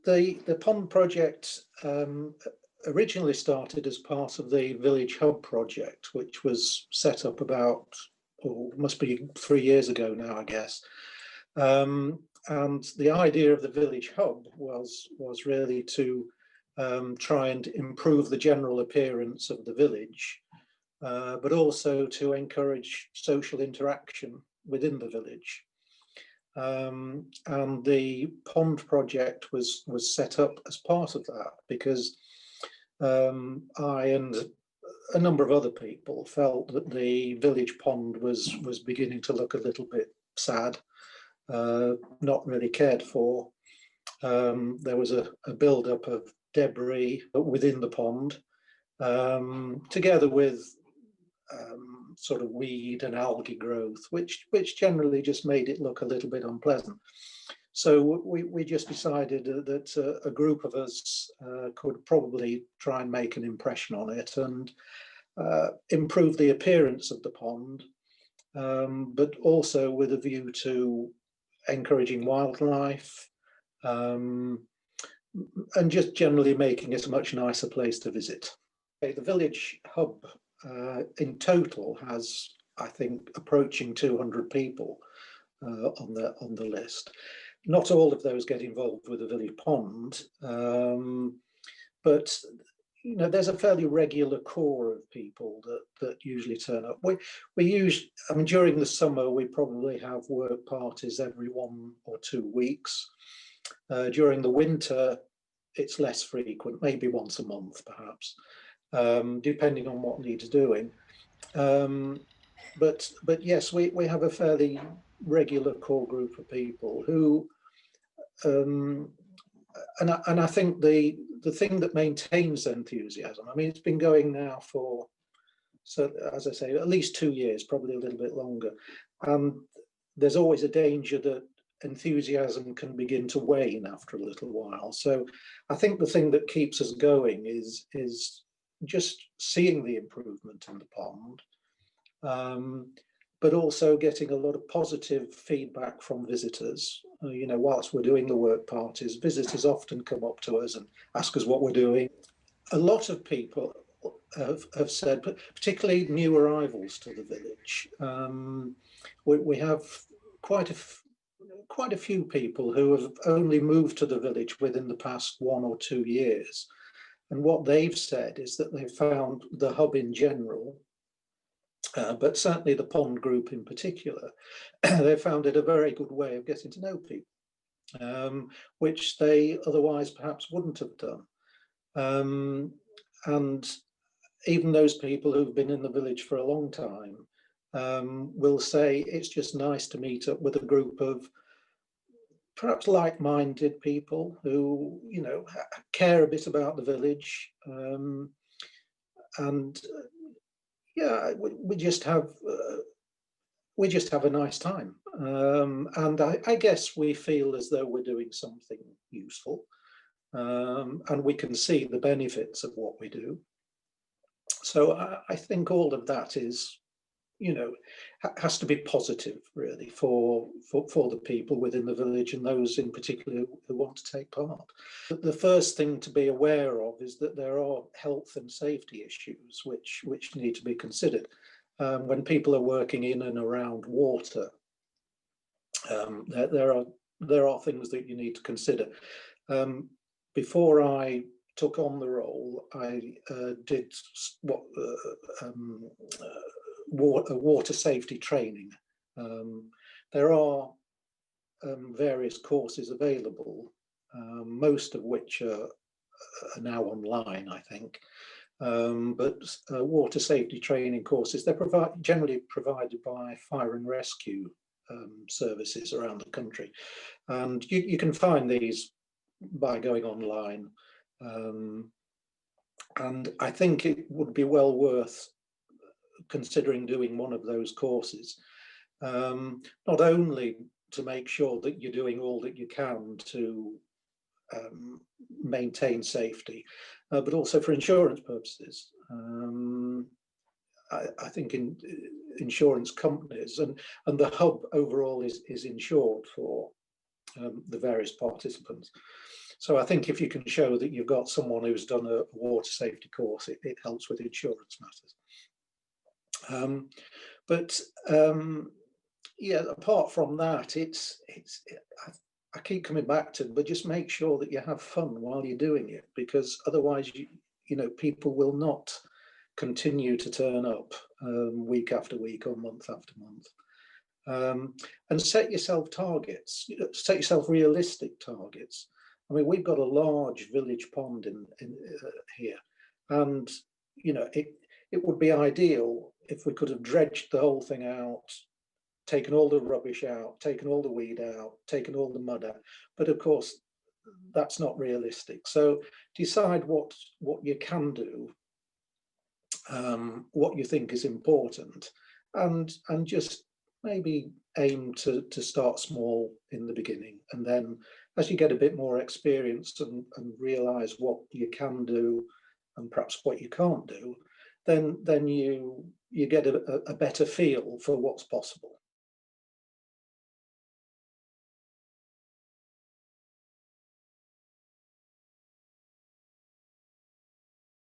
The pond project originally started as part of the Village Hub project, which was set up about, must be 3 years ago now, I guess. And the idea of the Village Hub was really to try and improve the general appearance of the village, but also to encourage social interaction within the village. And the pond project was set up as part of that because I and a number of other people felt that the village pond was beginning to look a little bit sad, not really cared for. There was a build-up of debris within the pond, together with sort of weed and algae growth, which generally just made it look a little bit unpleasant. So we just decided that a group of us could probably try and make an impression on it and improve the appearance of the pond, but also with a view to encouraging wildlife, and just generally making it a much nicer place to visit. The Village Hub in total has, I think, approaching 200 people on the list. Not all of those get involved with the village pond, but you know, there's a fairly regular core of people that usually turn up. I mean, during the summer we probably have work parties every 1 or 2 weeks. During the winter, it's less frequent, maybe once a month, perhaps, depending on what needs doing. But yes, we have a fairly regular core group of people who, and I think the thing that maintains enthusiasm, I mean, it's been going now for, so as I say, at least 2 years, probably a little bit longer. And there's always a danger that enthusiasm can begin to wane after a little while. So I think the thing that keeps us going is just seeing the improvement in the pond, but also getting a lot of positive feedback from visitors. You know, whilst we're doing the work parties, visitors often come up to us and ask us what we're doing. A lot of people have said, particularly new arrivals to the village, we have quite a few people who have only moved to the village within the past 1 or 2 years. And what they've said is that they've found the hub in general, but certainly the pond group in particular, they found it a very good way of getting to know people, which they otherwise perhaps wouldn't have done. And even those people who've been in the village for a long time will say it's just nice to meet up with a group of perhaps like-minded people who, you know, care a bit about the village, and yeah, we just have a nice time, and I guess we feel as though we're doing something useful, and we can see the benefits of what we do. So I think all of that is, you know, has to be positive really for the people within the village and those in particular who want to take part. The first thing to be aware of is that there are health and safety issues which need to be considered when people are working in and around water. There are things that you need to consider. Before I took on the role, I did water safety training. There are various courses available, most of which are now online, I think. But water safety training courses, they're generally provided by fire and rescue services around the country. And you can find these by going online. And I think it would be well worth considering doing one of those courses, not only to make sure that you're doing all that you can to maintain safety, but also for insurance purposes. I think insurance companies and the hub overall is insured for the various participants. So I think if you can show that you've got someone who's done a water safety course, it helps with insurance matters. But yeah, apart from that, I keep coming back to, but just make sure that you have fun while you're doing it, because otherwise, you know, people will not continue to turn up week after week or month after month. And set yourself targets, set yourself realistic targets. I mean, we've got a large village pond in here, and you know, it would be ideal if we could have dredged the whole thing out, taken all the rubbish out, taken all the weed out, taken all the mud out. But of course, that's not realistic. So decide what you can do, what you think is important, and just maybe aim to start small in the beginning, and then as you get a bit more experience and realize what you can do and perhaps what you can't do, then you get a better feel for what's possible.